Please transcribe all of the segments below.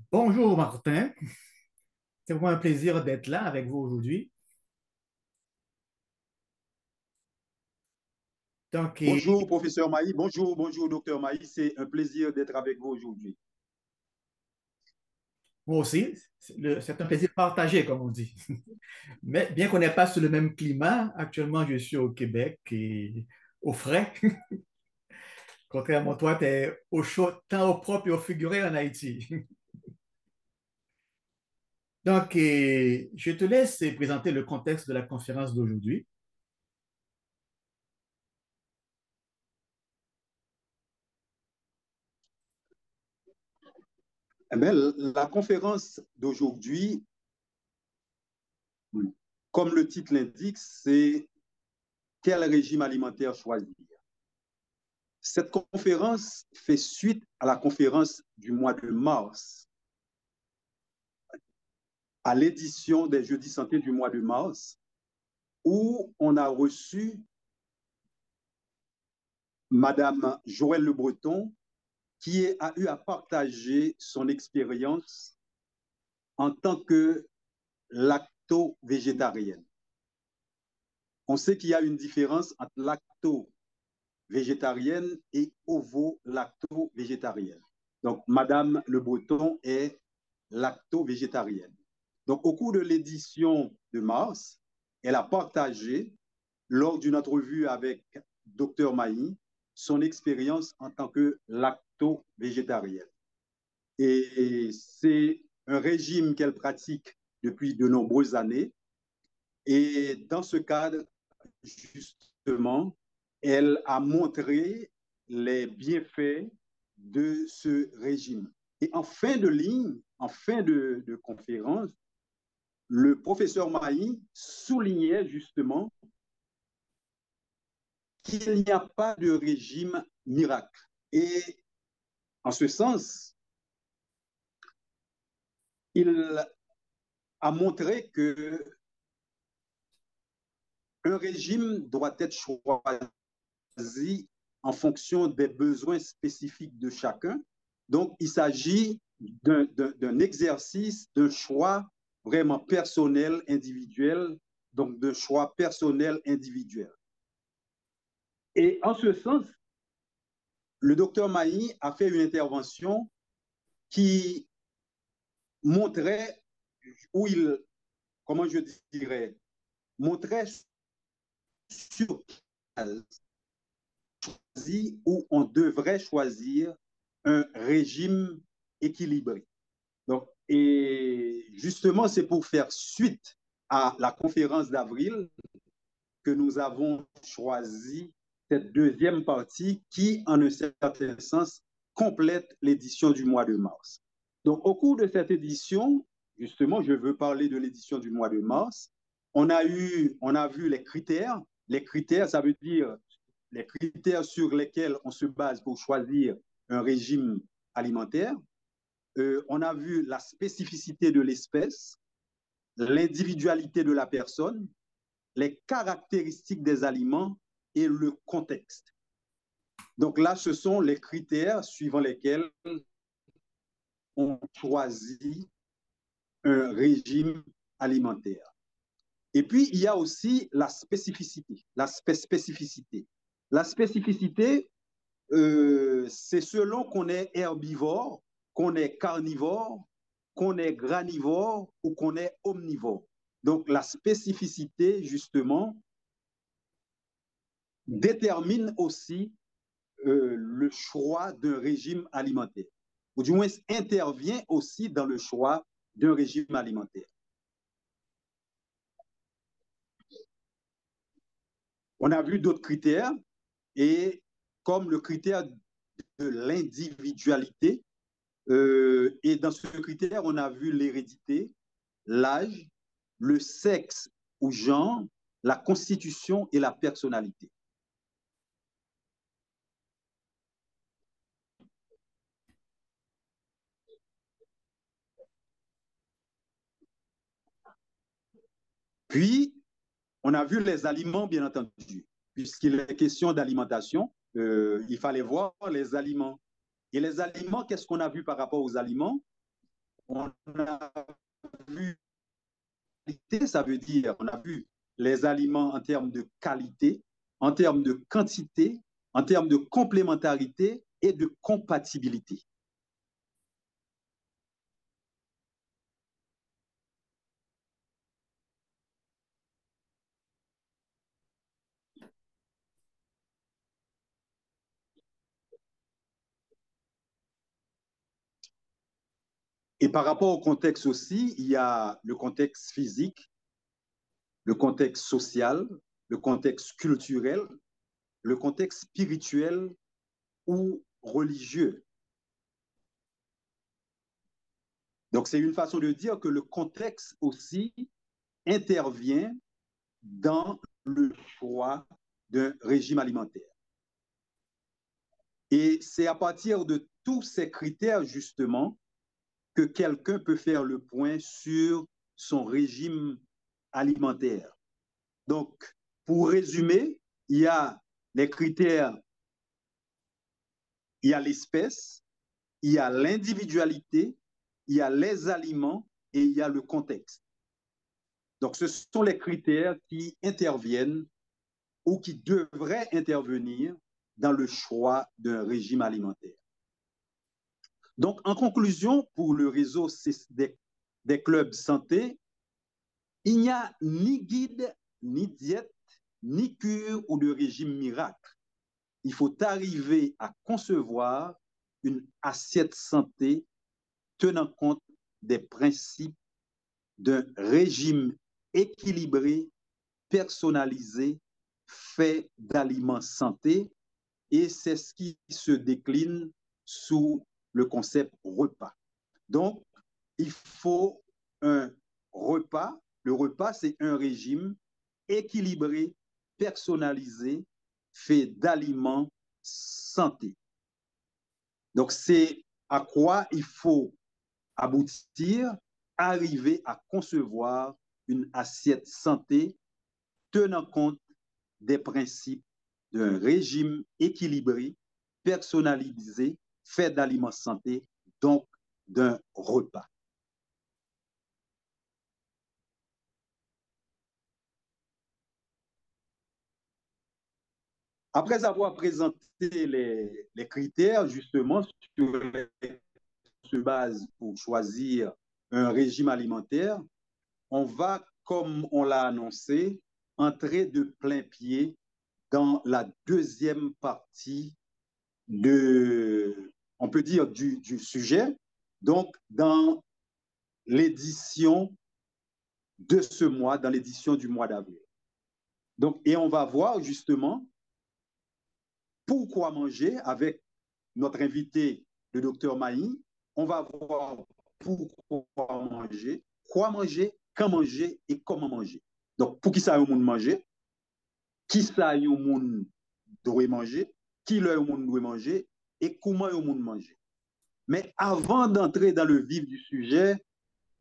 Bonjour Martin, c'est vraiment un plaisir d'être là avec vous aujourd'hui. Donc, Bonjour, professeur Maï. Bonjour, docteur Maï. C'est un plaisir d'être avec vous aujourd'hui. moi aussi, c'est un plaisir partagé, comme on dit. Mais bien qu'on n'est pas sur le même climat, actuellement je suis au Québec et au frais. Contrairement à toi, tu es au chaud, tant au propre et au figuré en Haïti. Donc, je te laisse présenter le contexte de la conférence d'aujourd'hui. Eh bien, la conférence d'aujourd'hui, comme le titre l'indique, c'est quel régime alimentaire choisir. Cette conférence fait suite à la conférence du mois de mars, à l'édition des Jeudis Santé du mois de mars, où on a reçu Madame Joëlle Le Breton, qui a eu à partager son expérience en tant que lacto-végétarienne. On sait qu'il y a une différence entre lacto-végétarienne et ovo-lacto-végétarienne. Donc, Madame Le Breton est lacto-végétarienne. Donc, au cours de l'édition de mars, elle a partagé, lors d'une entrevue avec Dr Maï, son expérience en tant que lacto-végétarienne. Et c'est un régime qu'elle pratique depuis de nombreuses années. Et dans ce cadre, justement, elle a montré les bienfaits de ce régime. Et en fin de ligne, en fin de conférence, le professeur Maï soulignait justement qu'il n'y a pas de régime miracle. Et en ce sens, il a montré que un régime doit être choisi en fonction des besoins spécifiques de chacun. Donc, il s'agit d'un exercice, d'un choix vraiment personnel, individuel, donc de choix personnel, individuel. Et en ce sens, le docteur Maï a fait une intervention qui montrait, où il, comment je dirais, montrait sur où on devrait choisir un régime équilibré. Donc, et justement, c'est pour faire suite à la conférence d'avril que nous avons choisi cette deuxième partie qui, en un certain sens, complète l'édition du mois de mars. Donc, au cours de cette édition, justement, je veux parler de l'édition du mois de mars. On a vu les critères. Les critères, ça veut dire les critères sur lesquels on se base pour choisir un régime alimentaire. On a vu la spécificité de l'espèce, l'individualité de la personne, les caractéristiques des aliments et le contexte. Donc là, ce sont les critères suivant lesquels on choisit un régime alimentaire. Et puis, il y a aussi la spécificité. La spécificité, c'est selon qu'on est herbivore, qu'on est carnivore, qu'on est granivore ou qu'on est omnivore. Donc, la spécificité, justement, détermine aussi le choix d'un régime alimentaire, ou du moins intervient aussi dans le choix d'un régime alimentaire. On a vu d'autres critères, et comme le critère de l'individualité, et dans ce critère, on a vu l'hérédité, l'âge, le sexe ou genre, la constitution et la personnalité. Puis, on a vu les aliments, bien entendu. Puisqu'il est question d'alimentation, il fallait voir les aliments. Et les aliments, qu'est-ce qu'on a vu par rapport aux aliments? On a vu, ça veut dire, on a vu les aliments en termes de qualité, en termes de quantité, en termes de complémentarité et de compatibilité. Et par rapport au contexte aussi, il y a le contexte physique, le contexte social, le contexte culturel, le contexte spirituel ou religieux. Donc, c'est une façon de dire que le contexte aussi intervient dans le choix d'un régime alimentaire. Et c'est à partir de tous ces critères, justement, que quelqu'un peut faire le point sur son régime alimentaire. Donc, pour résumer, il y a les critères, il y a l'espèce, il y a l'individualité, il y a les aliments et il y a le contexte. Donc, ce sont les critères qui interviennent ou qui devraient intervenir dans le choix d'un régime alimentaire. Donc, en conclusion, pour le réseau des clubs santé, il n'y a ni guide, ni diète, ni cure ou de régime miracle. Il faut arriver à concevoir une assiette santé tenant compte des principes d'un régime équilibré, personnalisé, fait d'aliments santé, et c'est ce qui se décline sous le concept repas. Donc, il faut un repas. Le repas, c'est un régime équilibré, personnalisé, fait d'aliments santé. Donc, c'est à quoi il faut aboutir, arriver à concevoir une assiette santé tenant compte des principes d'un régime équilibré, personnalisé, fait d'aliments santé, donc d'un repas. Après avoir présenté les critères, justement, sur lesquels se base pour choisir un régime alimentaire, on va, comme on l'a annoncé, entrer de plein pied dans la deuxième partie de, on peut dire, du sujet, donc dans l'édition de ce mois, dans l'édition du mois d'avril. Donc, et on va voir justement pourquoi manger avec notre invité, le docteur Maï. On va voir pourquoi manger, quoi manger, quand manger et comment manger. Donc, pour qui ça y est, monde manger, qui ça y est, monde doit manger, qui le monde doit manger et comment le monde manger. Mais avant d'entrer dans le vif du sujet,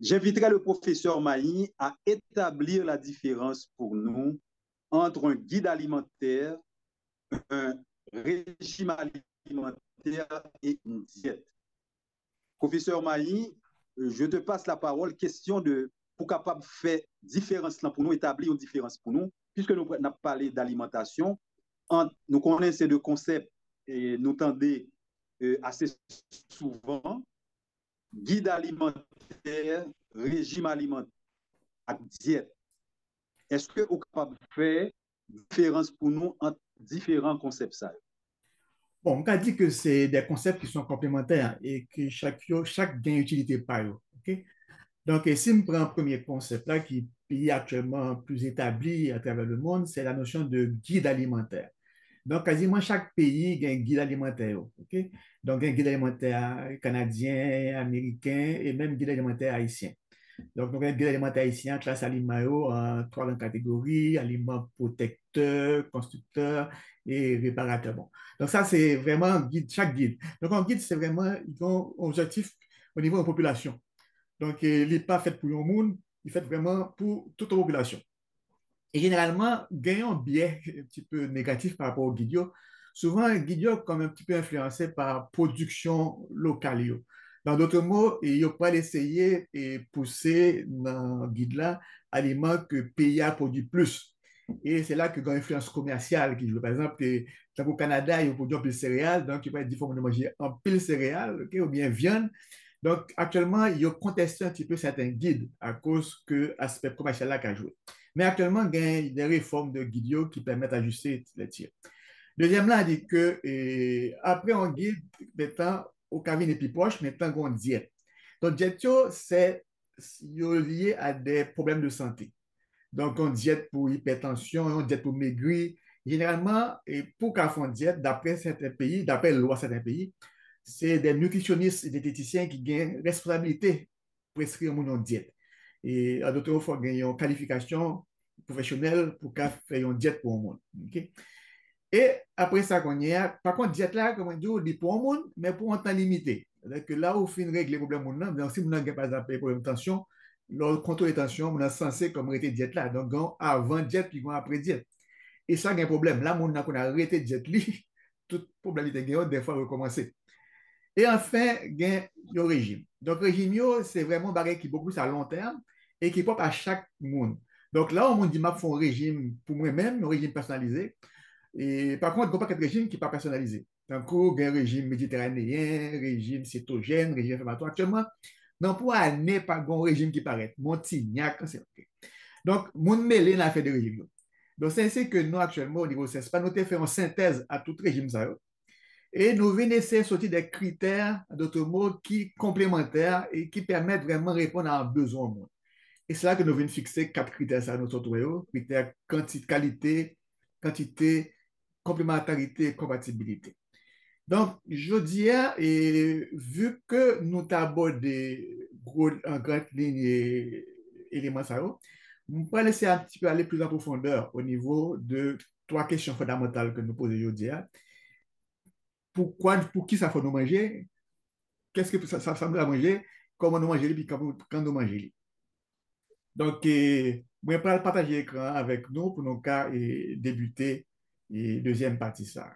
j'inviterai le professeur Maï à établir la différence pour nous entre un guide alimentaire, un régime alimentaire et une diète. Professeur Maï, je te passe la parole. Question de pour capable faire différence là pour nous, établir une différence pour nous, puisque nous avons parlé d'alimentation, nous connaissons ces deux concepts et nous tendons assez souvent, guide alimentaire, régime alimentaire, diète. Est-ce que vous êtes capable de faire différence pour nous entre différents concepts ça? Bon, on a dit que c'est des concepts qui sont complémentaires et que chaque gain utilité par eux. OK? Donc, si on prend un premier concept là qui est actuellement plus établi à travers le monde, c'est la notion de guide alimentaire. Donc, quasiment chaque pays a un guide alimentaire. OK? Donc, un guide alimentaire canadien, américain et même guide alimentaire haïtien. Donc, nous avons un guide alimentaire haïtien, classe aliments en trois grandes catégories, aliments protecteurs, constructeurs et réparateurs. Bon. Donc, ça, c'est vraiment un guide, chaque guide. Donc, un guide, c'est vraiment, ils ont un objectif au niveau de la population. Donc, il n'est pas fait pour le monde, il est fait vraiment pour toute la population. Et généralement, gagnant un biais un petit peu négatif par rapport au guide. Souvent, un guide est comme un petit peu influencé par production locale. Dans d'autres mots, il ne faut pas essayer et pousser dans le guide là aliments que le pays a produit plus. Et c'est là que y a une influence commerciale qui joue. Par exemple, au Canada, il y a produit un peu de céréales, donc il va être différent de manger un pile céréales, okay, ou bien viande. Donc, actuellement, il y a contesté un petit peu certains guides à cause que l'aspect commercial là a joué. Mais actuellement, il y a des réformes de guides qui permettent d'ajuster les tirs. Deuxième là, on dit que après on guide, maintenant, au cabine et puis proche, maintenant on diète. Donc, diète, c'est lié à des problèmes de santé. Donc, on diète pour hypertension, on diète pour maigrir. Généralement, et pour qu'on fasse diète, d'après certains pays, d'après la loi de certains pays, c'est des nutritionnistes et des diététiciens qui gagnent responsabilité pour prescrire une diète. Et à d'autres fois, il y a une qualification professionnelle pour faire une diète pour le monde. Okay? Et après ça, qu'on y a, par contre, diète là, comme on dit, on dit pour le monde, mais pour un temps limité. C'est-à-dire que là où on finit régler les problèmes, donc si on a par exemple des problèmes de tension, le contrôle de tension, on a censé comme arrêter diète là. Donc, avant diète, puis après diète. Et ça, il y a un problème. Là, on a arrêté diète, toute problème est des fois recommencer. Et enfin, il y a le régime. Donc, le régime, c'est vraiment un bagage qui est beaucoup à long terme et qui est propre à chaque monde. Donc là, on dit, je fais un régime pour moi-même, un régime personnalisé. Et par contre, il n'y a pas de régime qui n'est pas personnalisé. Donc, il y a un régime méditerranéen, régime cétogène, régime inflammatoire. Actuellement, non, pour année, pas un régime qui paraît. Montignac, c'est OK. Donc, mon mêlé n'a fait de régime. Donc, c'est ainsi que nous, actuellement, au niveau CESPA, nous avons fait une synthèse à tout régime. Ça, et nous venons essayer de sortir des critères, d'autres mots, qui complémentaires et qui permettent vraiment de répondre à un besoin au monde. Et c'est là que nous venons fixer quatre critères, ça, nous autres, critères qualité, quantité, complémentarité et compatibilité. Donc, je dirais, et vu que nous avons des en grande ligne et éléments, ça, on peut laisser un petit peu aller plus en profondeur au niveau de trois questions fondamentales que nous posons aujourd'hui. Pourquoi, pour qui ça faut nous manger, qu'est-ce que ça semble à manger, comment nous manger, puis quand nous manger. Donc, je vais partager l'écran avec nous pour nous cas et débuter et deuxième partie ça.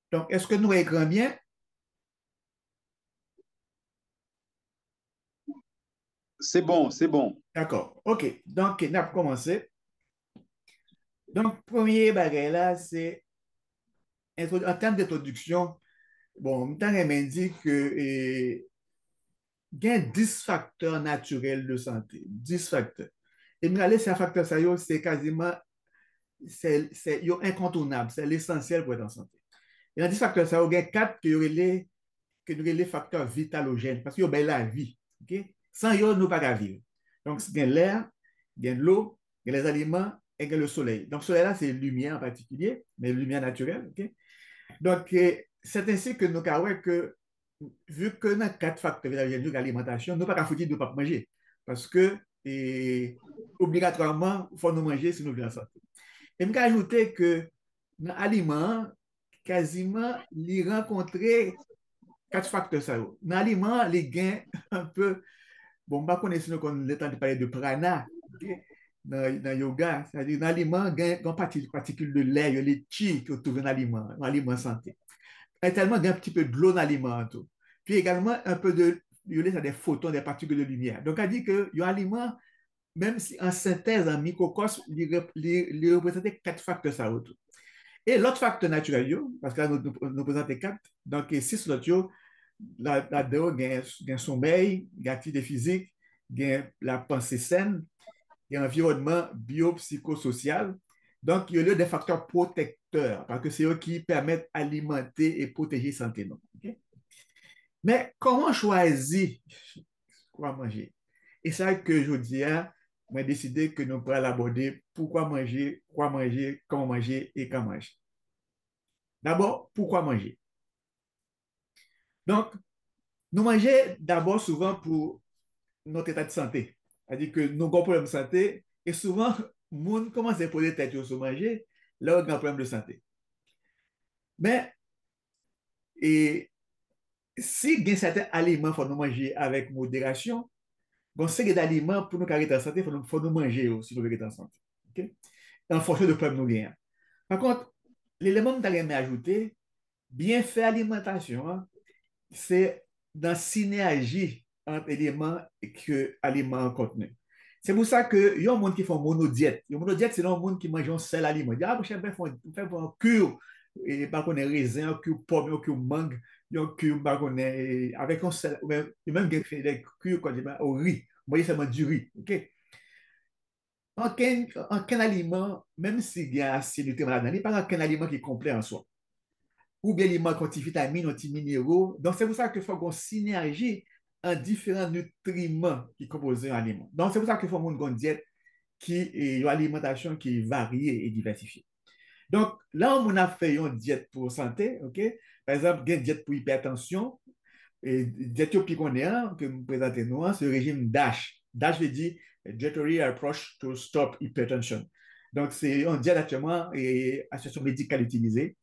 Donc, est-ce que nous écran bien? C'est bon, c'est bon. D'accord. OK. Donc, on a commencé. Donc, premier bagage là, c'est en termes d'introduction, bon, on m'a dit que il y a 10 facteurs naturels de santé. 10 facteurs. Et nous allons ces facteurs, ça, c'est quasiment c'est incontournable, c'est l'essentiel pour être en santé. Et dans 10 facteurs, ça, il y a 4 que nous les facteurs vitalogènes, parce qu'il y a la vie. Okay? Sans eux, nous ne pouvons pas vivre. Donc, il y a l'air, il y a l'eau, il y a les aliments et il y a le soleil. Donc, le soleil, là, c'est lumière en particulier, mais lumière naturelle. Okay? Donc, c'est ainsi que nous avons que, vu que nous avons 4 facteurs vitalogènes de l'alimentation, nous ne pouvons pas foutre de ne pas manger. Parce que, obligatoirement, il faut nous manger si nous voulons la santé. Et je vais ajouter que dans l'aliment, quasiment les rencontrer quatre facteurs ça. Dans l'aliment, les gains un peu, bon, je ne connais pas si on est en train de parler de prana, ok, dans yoga, c'est-à-dire dans l'aliment, il y a une particule de lait, il y a les chi qui trouvent dans l'aliment santé. Il y a tellement d'un petit peu de l'eau dans l'aliment. Tout. Puis également un peu de, il y a des photons, des particules de lumière. Donc, on dit que y a un aliment, même si en synthèse, en microcosme, il représente quatre facteurs ça. Et l'autre facteur naturel, parce que là, nous présentons quatre, donc six l'autre, là-dedans, il y a un sommeil, il y a l'activité physique, il y a la pensée saine, il y a l'environnement biopsychosocial. Donc, il y a des facteurs protecteurs, parce que c'est eux qui permettent d'alimenter et protéger la santé. Okay? Mais comment choisir quoi manger? Et c'est ça que je dis, on a décidé que nous pourrions l'aborder, pourquoi manger, quoi manger, comment manger et quand manger. D'abord, pourquoi manger? Donc, nous mangeons d'abord souvent pour notre état de santé. C'est-à-dire que nous avons un problème de santé et souvent, le monde commence à poser tête sur manger, là, on a un problème de santé. Mais, et, si il y a certains aliments, il faut nous manger avec modération. Bon, c'est des aliments pour nous garder en santé, faut nous manger aussi pour nous garder en santé. Okay? En fonction de problème nous gagnons. Par contre, l'élément que tu as ajouté, bien faire alimentation, hein, c'est dans synergie entre éléments que aliments contenus. C'est pour ça qu'il y a un monde qui font monodiète. Une monodiète, c'est un monde qui mange un seul aliment. Il dit, ah, je vais faire un cure, et par contre, raisin, un cure pomme, un cure mangue, un cure, par contre, avec un seul, et même des cures au riz. Vous voyez seulement du riz. OK? Aucun aliment, même s'il y a acidité malade, il n'y a pas aucun aliment qui est complet en soi. Ou bien il manque antivitamines, antiminéraux. Donc, c'est pour ça qu'il faut qu'on synergie en différents nutriments qui composent un aliment. Donc, c'est pour ça qu'il faut une diète qui est une alimentation qui est variée et diversifiée. Donc, là, on a fait une diète pour santé, OK? Par exemple, il y a une diète pour hypertension, et diète qu'on est, que vous présentez nous, c'est le régime DASH. DASH veut dire Dietary Approach to Stop Hypertension. Donc, c'est une diète actuellement et association médicale utilisée.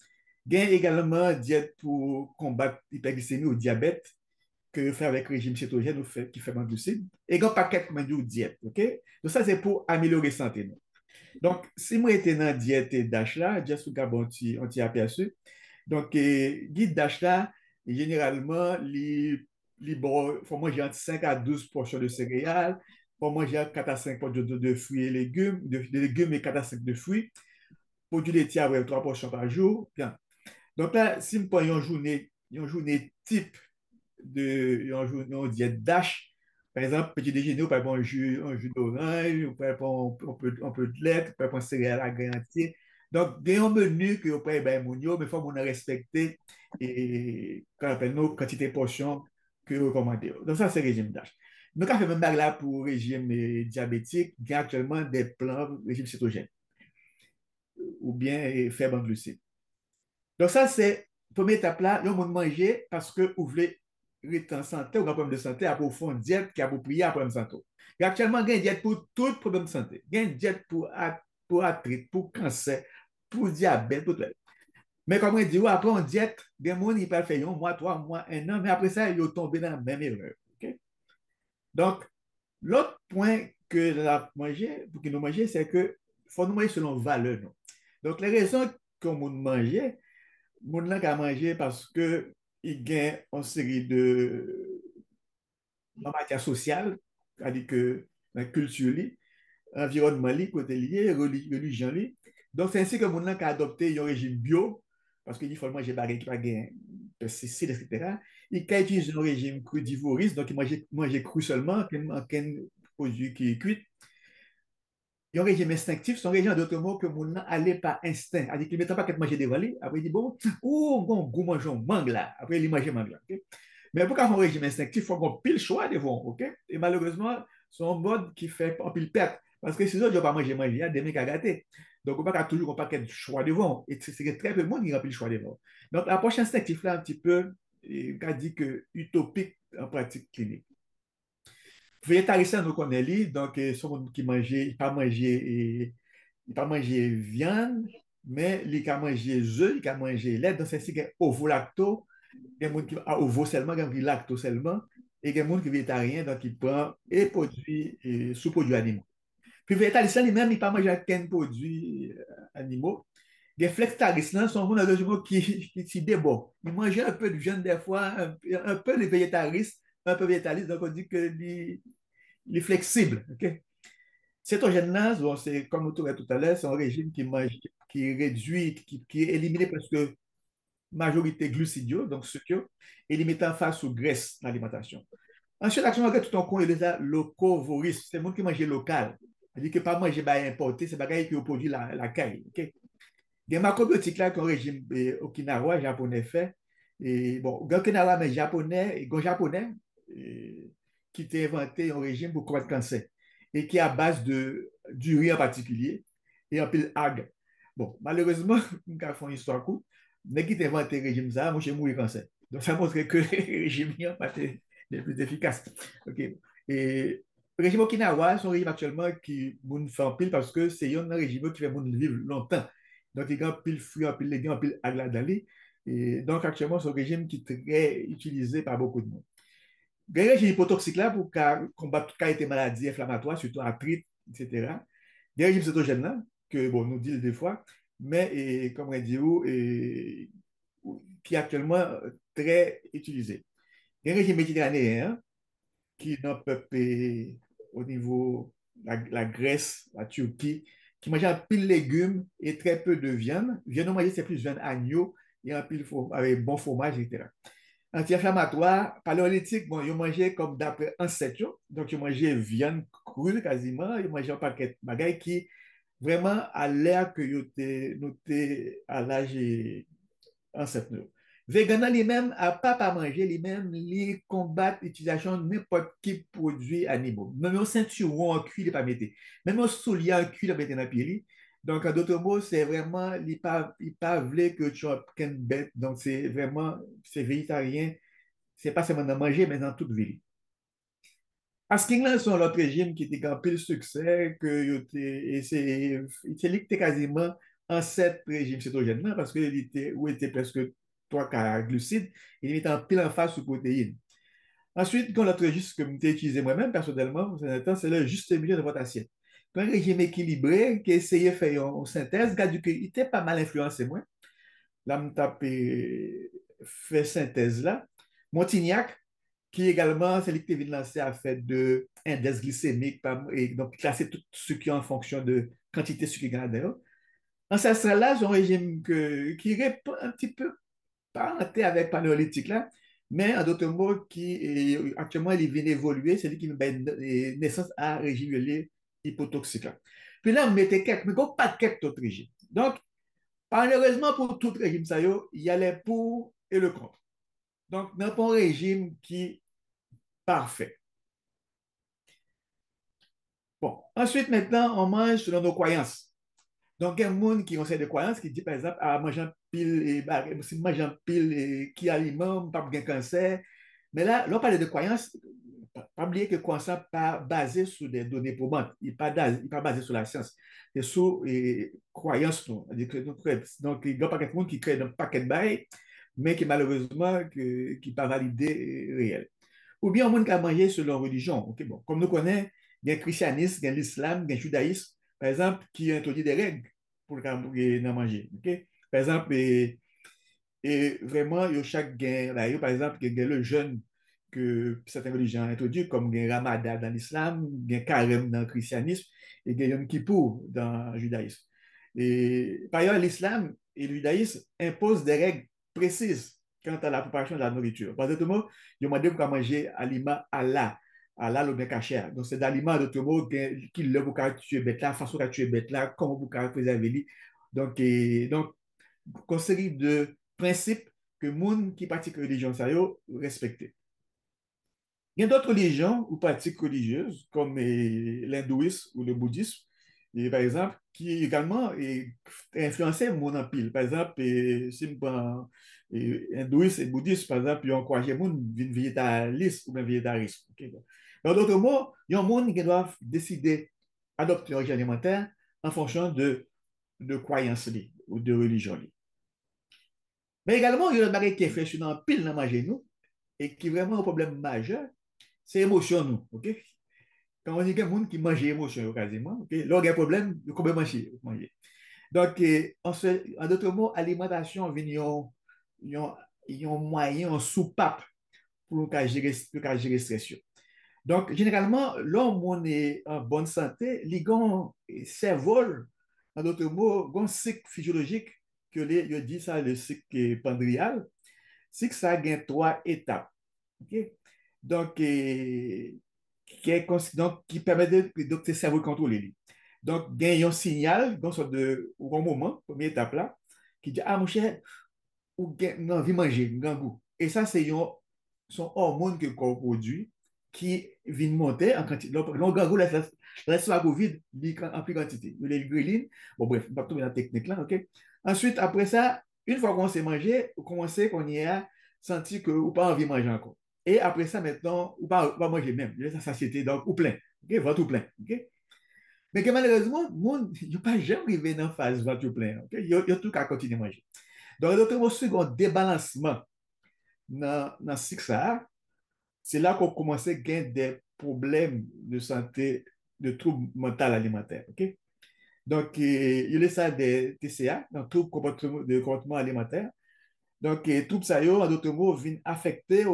Il y a également une diète pour combattre l'hyperglycémie ou le diabète que fait avec le régime cétogène ou qui fait moins glucides. Et il y a un paquet de diète. OK? Donc, ça, c'est pour améliorer la santé. Donc, si moi j'étais dans la diète d'âge là, juste pour Gabon, on t'y aperçu. Donc, guide d'âge là, généralement, il faut manger entre 5 à 12 portions de céréales, faut manger 4 à 5 portions de fruits et légumes, de légumes et 4 à 5 de fruits, produits laitiers avec 3 portions par jour. Bien. Donc là, si je prends une journée type une diète DASH, par exemple, petit déjeuner, on peut prendre un jus d'orange, on peut prendre un peu de lait, on peut prendre céréales à grain entier. Donc, il y a un menu que vous pouvez ben, mais il faut respecter et qu'on appelle nos quantités de portions que vous recommandez. Donc, ça, c'est le régime DASH. Donc, on fait même là pour le régime diabétique, il y a actuellement des plans régime cétogène ou bien faible en glucides. Donc, ça, c'est la première étape là, il faut manger parce que vous voulez rester en santé ou un problème de santé, à faire une diète qui est appropriée à un problème de santé. Il y a actuellement une diète pour tout problème de santé. Il y a une diète pour arthrite, pour cancer, pour diabète, pour tout. Mais comme on dit, après une diète, des gens ils peuvent faire un mois, 3 mois, un an, mais après ça, ils tombent dans la même erreur. Okay? Donc, l'autre point que la manger, pour que nous manger, c'est que faut nous manger selon valeur. Non? Donc, les raisons qu'on mange, moun nan ka manje paske il gen une série de matière sociale, c'est-à-dire que la culture li, environnement li, côté lié, religion li. Donc c'est ainsi que moun nan ka adopté un régime bio, parce qu'il faut manger bagay qui pas gen pesticides, etc. Il ka utiliser un régime crudivoriste, donc il mange cru seulement, aucun produit qui est cuit. Il y a un régime instinctif, c'est un régime d'autres mots que mon allait par instinct. C'est-à-dire qu'il ne met pas qu'à manger devant lui. Après, il dit, bon, bon, goût mangeons mangue là. Après, il mange mangue là. Okay? Mais pour faire un régime instinctif, il faut qu'on pile choix devant. Okay? Et malheureusement, c'est un mode qui fait en pile perte. Parce que si autres, je ne pas manger, il y a des mecs à gâter. Donc, on ne peut pas toujours un paquet de choix devant. Et c'est très peu de monde qui remplit le choix devant. Donc, l'approche instinctive là, un petit peu, on dit que utopique en pratique clinique. Végétarien, nous connaissons, donc, son monde qui mangeait, il pas manger viande, mais il peut manger œufs, il peut manger lait, donc c'est ce qui est ovo-lacto, il y a des gens qui ont ovo seulement, il y a des gens qui lacto seulement, et il y a des gens qui sont végétariens, donc ils prennent et produits, et sous-produits animaux. Puis végétaliste lui-même, il ne peut pas manger aucun produit animaux. Les flexitaristes là sont des gens qui s'y débordent. Ils mangent un peu de viande des fois, un peu de végétaristes, un peu végétaliste, donc on dit que les flexibles. Okay? Cétogène-là, bon, c'est comme on disait tout à l'heure, c'est un régime qui mange, qui réduit, qui élimine presque majorité glucidiaux, donc sucre, et les mettant face aux graisses dans l'alimentation. Ensuite, l'action de tout en coin, il y a locavorisme, c'est le monde qui mange local. C'est-à-dire que pas manger bah, importé, c'est pas qui produit la caille. Okay? Il y a macrobiotiques là qu'un régime okinawa, japonais fait. Et bon, okinawa, mais japonais, et japonais, et, qui t'a inventé un régime pour combattre le cancer et qui est à base du riz en particulier et un pile algue. Bon, malheureusement, nous avons une histoire courte, mais qui t'a inventé le régime ça, moi j'ai mouru cancer. Donc ça montre que les régimes n'ont pas été les plus efficaces. Ok. Et le régime Okinawa, c'est un régime actuellement qui nous fait en pile parce que c'est un régime qui fait nous vivre longtemps. Donc, il y a pile fruits, pile légumes, pile agladali. Et donc, actuellement, c'est un régime qui est très utilisé par beaucoup de monde. Il y a un régime hypotoxique là pour combattre toute qualité de maladie inflammatoire, surtout arthrite, etc. Il y a un régime cétogène là, que bon, nous dit des fois, mais comme on dit, qui est actuellement très utilisé. Il y a un régime méditerranéen qui n'a pas au niveau de la Grèce, la Turquie, qui mange un pile de légumes et très peu de viande. Viande manger, c'est plus viande agneau et un pile avec bon fromage, etc. Anti-inflammatoire, paléolithique, bon, ils mangeaient comme d'après ancêtres, donc ils mangeaient viande crue quasiment, ils mangeaient un paquet de bagailles qui vraiment à l'air que ils étaient notés à l'âge ancêtre. Vegan lui-même n'a pas manger, lui-même, il combat l'utilisation de n'importe quel produit animal. Même un ceinturon en cuir, il n'est pas mettre. Même un soulier en cuir, il n'est pas dans le Donc, en d'autres mots, c'est vraiment, il pas voulu que tu aies qu'une bête. Donc, c'est vraiment, c'est végétarien. C'est pas seulement dans manger, mais dans toute vie. Asking là, c'est l'autre régime qui était grand pile succès, et c'est lui qui était quasiment ancêtre régime cétogène, là, parce qu'il était, où était presque 3 glucides, il était en pile en face sous protéines. Ensuite, quand l'autre régime que j'ai utilisé moi-même, personnellement, c'est le juste milieu de votre assiette. Un régime équilibré qui essayait de faire une synthèse, il était pas mal influencé, moi. Là, je fait synthèse là. Montignac, qui également, c'est lui qui vient lancer à fait de index glycémique, et donc classer tout ce qui est en fonction de quantité de sucre gras. Ancestral-là, c'est un régime qui répond un petit peu parenté avec paléolithique là, mais en d'autres mots, actuellement, il vient évoluer, c'est lui qui met naissance à un régime hypotoxique là. Puis là, on mettait quelques, mais pas quelques autres régimes. Donc, malheureusement, pour tout régime, ça, il y a les pour et le contre. Donc, nous avons un régime qui est parfait. Bon, ensuite, maintenant, on mange selon nos croyances. Donc, il y a un monde qui ont des croyances qui dit, par exemple, à manger un pile, si manger un pile qui aliment, pas de cancer. Mais là, on parle de croyances, pas oublier que croyance n'est pas basé sur des données probantes, il n'est pas basé sur la science, c'est sur croyances. Donc, il n'y a pas quelqu'un qui crée un paquet de bails, mais qui malheureusement qui n'est pas validé réel. Ou bien, un monde qui a mangé selon religion. Okay, bon. Comme nous connaissons, il y a le christianisme, il y a l'islam, il y a le judaïsme, par exemple, qui introduit des règles pour le manger. Okay? Par exemple, et vraiment, il y a chaque gain, là, par exemple, il y a le jeûne que certaines religions ont introduit, comme il y a Ramadan dans l'islam, il y a Carême dans le christianisme, et il y a Yom Kippour dans le judaïsme. Et par ailleurs, l'islam et le judaïsme imposent des règles précises quant à la préparation de la nourriture. Par d'autres mots, ils ont demandé pour manger aliment Allah le bien caché. Donc, c'est d'aliments, d'autres mots, qui le pour tuer bête là, façon de tuer bête là, comment vous préserver. Donc, une série de principes que les gens qui pratiquent la religion ça respectent. Il y a d'autres religions ou pratiques religieuses, comme l'hindouisme ou le bouddhisme, et, par exemple, qui également influencé le monde en pile. Par exemple, si on hindouisme et bouddhisme, par exemple, ils ont encouragé le monde à végétaliste ou bien végétariste. Okay? Dans d'autres mots, il y a un monde qui doivent décider d'adopter un régime alimentaire en fonction de croyances. ou de religion. Mais également, il y a un bagage qui est fait sur un pile dans manger nous et qui est vraiment un problème majeur, c'est l'émotion nous. OK? Quand on dit qu'il y a des gens qui mangent émotion quasiment, OK? Là, il y a un problème, de comment manger. Donc, en d'autres mots, alimentation vient un moyen, un soupape pour gérer le stress. Donc, généralement, l'homme on est en bonne santé, il a un cerveau, en d'autres mots, un cycle physiologique que les dit ça, le cycle pandrial, c'est que ça a trois étapes. OK? Donc, qui permet de tes cerveau contrôler. Donc, il y a un signal, dans sorte de, au bon moment, première étape là, qui dit, ah, mon cher, ou envie de manger, un goût. Et ça, c'est son hormone que le corps produit qui vient monter en quantité. Donc, le goût, laisse la vide en plus quantité. Les ghrelines, bon, bref, on va tomber dans la technique là, OK? Ensuite, après ça, une fois qu'on s'est mangé, on commence qu'on y a senti que ou pas envie de manger encore. Et après ça, maintenant, ou pas manger même, la satiété, donc, ou plein, OK? Ventre ou plein, OK? Mais que malheureusement, il n'y a pas jamais arrivé dans la phase ventre plein, OK? Il y a tout qu'à continuer à manger. Donc, notre second débalancement dans ce ça, c'est là qu'on commence à gagner des problèmes de santé, de troubles mentaux alimentaires. OK? Donc, il y a ça des TCA, donc troubles de comportement alimentaire. Donc, tout ça, en d'autres mots, vient affecter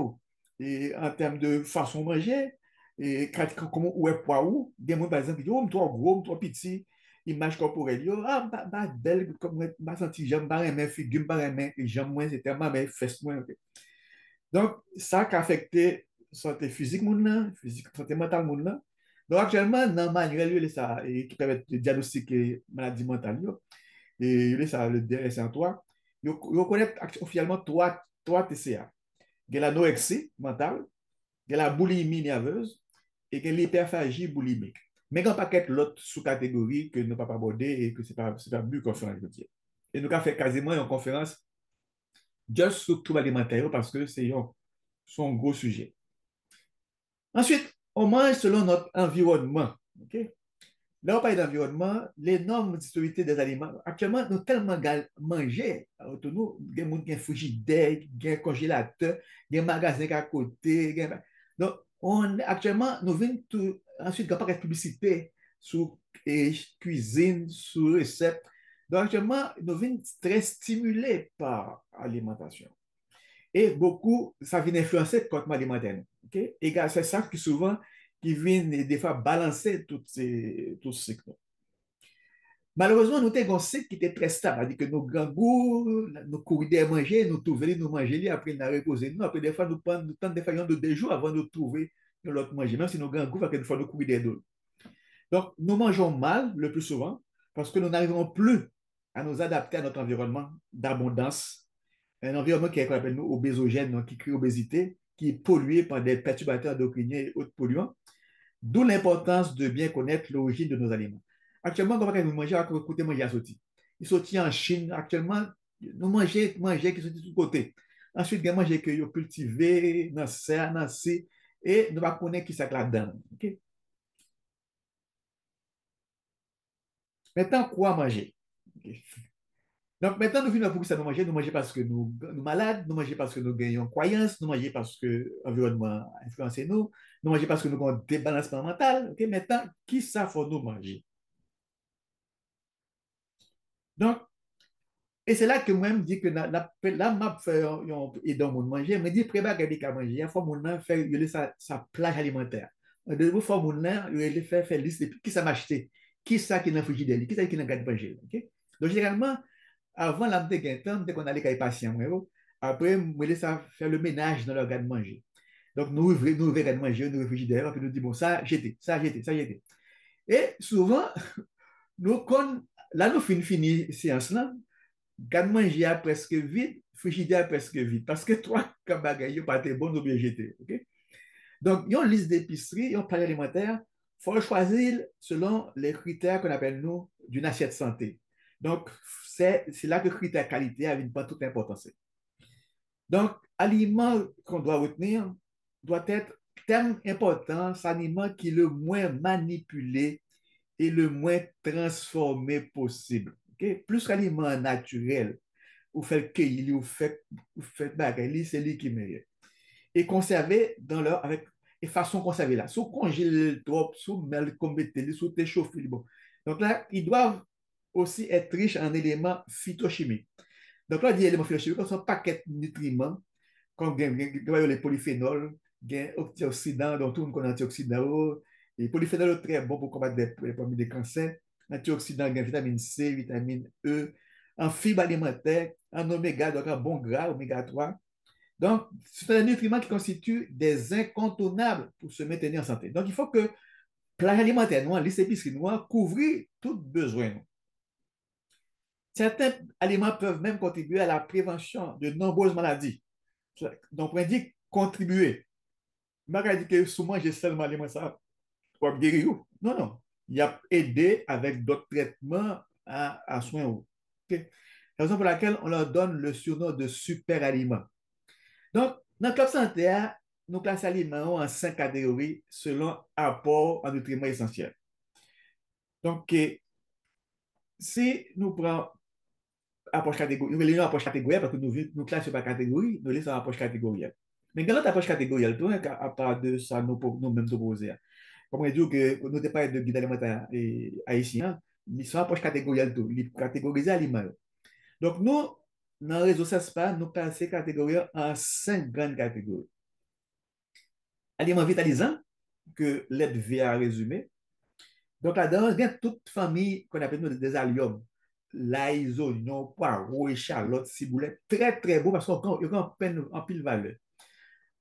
et en termes de façon de manger, et comment où est poids où. Des gens, par exemple, qui disent, oh, toi gros, toi petit, image corporelle, yo, ah, belle, comme ma senti, j'aime pas aimer figure, pas aimer, j'aime moins, c'est tellement, mais fesse moins. Ok. Donc, ça qui a affecté santé physique, physique, santé mentale, donc, actuellement, dans le manuel, il y a ça, qui permet de diagnostiquer maladie mentale, et il y a ça, le DSM-3, il reconnaît officiellement trois TCA. Il y a l'anorexie mentale, il y a la boulimie nerveuse et il y a l'hyperphagie boulimique. Mais il y a un paquet d'autres sous-catégories que nous ne pouvons pas aborder et que ce n'est pas but conférence, je veux dire. Et nous avons fait quasiment une conférence juste sur le trouble alimentaire parce que c'est un gros sujet. Ensuite, on mange selon notre environnement. Okay? Là, on parle d'environnement, les normes de sécurité des aliments. Actuellement, nous tellement manger autour de nous, il y a des gens qui ont frigidaire, qui ont congélateur, il y a des magasins à côté. Donc, actuellement, nous venons ensuite, il n'y a pas de publicité sur cuisine, sur recette. Donc, actuellement, nous venons très stimulés par l'alimentation. Et beaucoup, ça vient influencer le comportement alimentaire. Okay? Et c'est ça qui souvent qui vient des fois balancer tous ces cycles. Malheureusement, nous avons un cycle qui était très stable, c'est-à-dire que nos grands goûts, nous courions à manger, nous trouvions, nous manger, après nous reposer. Nous, après des fois, nous prenons des fois de 2 jours avant de trouver l'autre manger, même si nos grands goûts, des fois, nous courions d'autres. Donc, nous mangeons mal le plus souvent parce que nous n'arrivons plus à nous adapter à notre environnement d'abondance, un environnement qui est qu'on appelle nous obésogène, donc qui crée obésité, qui est pollué par des perturbateurs endocriniens et autres polluants. D'où l'importance de bien connaître l'origine de nos aliments. Actuellement, quand on mange, à côté manger à sorti. Il sortit en Chine. Actuellement, nous mangeons qui sont de tous côtés. Ensuite, nous mangeons que nous cultivés, dans serre, dans C, et nous ne connaissons pas qui c'est là-dedans. Okay? Maintenant, quoi manger? Okay. Donc, maintenant, nous venons pour ça nous manger parce que nous malades, nous manger parce que nous gagnons croyance, nous manger parce que l'environnement a influencé nous manger parce que nous avons un débalancement mental. Okay? Maintenant, qui ça faut nous manger? Donc, et c'est là que moi, je me dis que la map fait et dans mon manger, je me dis, prépare quelqu'un à manger, il faut mon faire sa plage alimentaire. De vous, faut mon il fait liste de qui ça m'a acheté, qui ça qui n'a frigidaire, qui ça qui n'a gardé manger. Okay? Donc, généralement, avant la de temps, dès qu'on allait avec les patients, après, je laisse faire le ménage dans leur garde manger. Donc, nous ouvrons garde manger, nous frigidaire, puis nous disons, bon, ça, j'étais, ça, j'étais, ça, j'étais. Et souvent, là, nous finissons séance là, garde manger est presque vide, frigidaire presque vide. Parce que toi, comme bagaille, pas tes bon, oublié jeter. Okay? Donc, il y a une liste d'épicerie, il y a un panier alimentaire. Il faut choisir selon les critères qu'on appelle, nous, d'une assiette santé. Donc, c'est là que le critère qualité a une pas toute importance. Donc, aliment qu'on doit retenir doit être thème important, c'est aliment qui est le moins manipulé et le moins transformé possible. ok? Plus l'aliment naturel, ou fait cueillir, ou fait bagaille, c'est lui qui meilleur. Et conserver dans leur, avec, et façon conserver là. Sous congèle trop, sous mel, comme sous échauffer, bon. Donc là, ils doivent aussi être riches en éléments phytochimiques. Donc là, il y a des éléments phytochimiques, comme un paquet de nutriments, comme les polyphénols, les antioxydants, donc tout le monde connaît antioxydants. Les polyphénols sont très bons pour combattre des cancers. Antioxydants, vitamine C, vitamine E, en fibres alimentaires, en oméga, donc en bon gras, oméga 3. Donc, c'est un nutriment qui constitue des incontournables pour se maintenir en santé. Donc, il faut que plat alimentaire noir, les épiceries noires, couvrir tout besoin. Certains aliments peuvent même contribuer à la prévention de nombreuses maladies. Donc, on dit contribuer. Je ne dire que souvent, j'ai seulement aliment ça pour guérir. Non, non. Il a aidé avec d'autres traitements à soins. Okay? C'est la raison pour laquelle on leur donne le surnom de super aliments. Donc, dans Club Santé, nous classons les aliments en 5 catégories selon apport en nutriments essentiels. Donc, si nous prenons approche catégorielle, nous lisons approche catégorielle parce que nous classons par catégorie, nous lisons approche catégorielle. Mais dans l'autre approche catégorielle, tout, à part de ça, nous-mêmes proposer. Comme on dit que nous n'avons pas de guide alimentaire haïtien, ils sont approche catégorielle, tout, ils catégorisent aliments. Donc, nous, dans le réseau SESPA, nous classons ces catégories en 5 grandes catégories. Aliments vitalisants, que l'aide V a résumé. Donc là-dedans, il y a toute famille qu'on appelle nous des alliums. L'ail, oignon, poireau, échalote, ciboulette. Très, très beau parce qu'ils ont en pile valeur.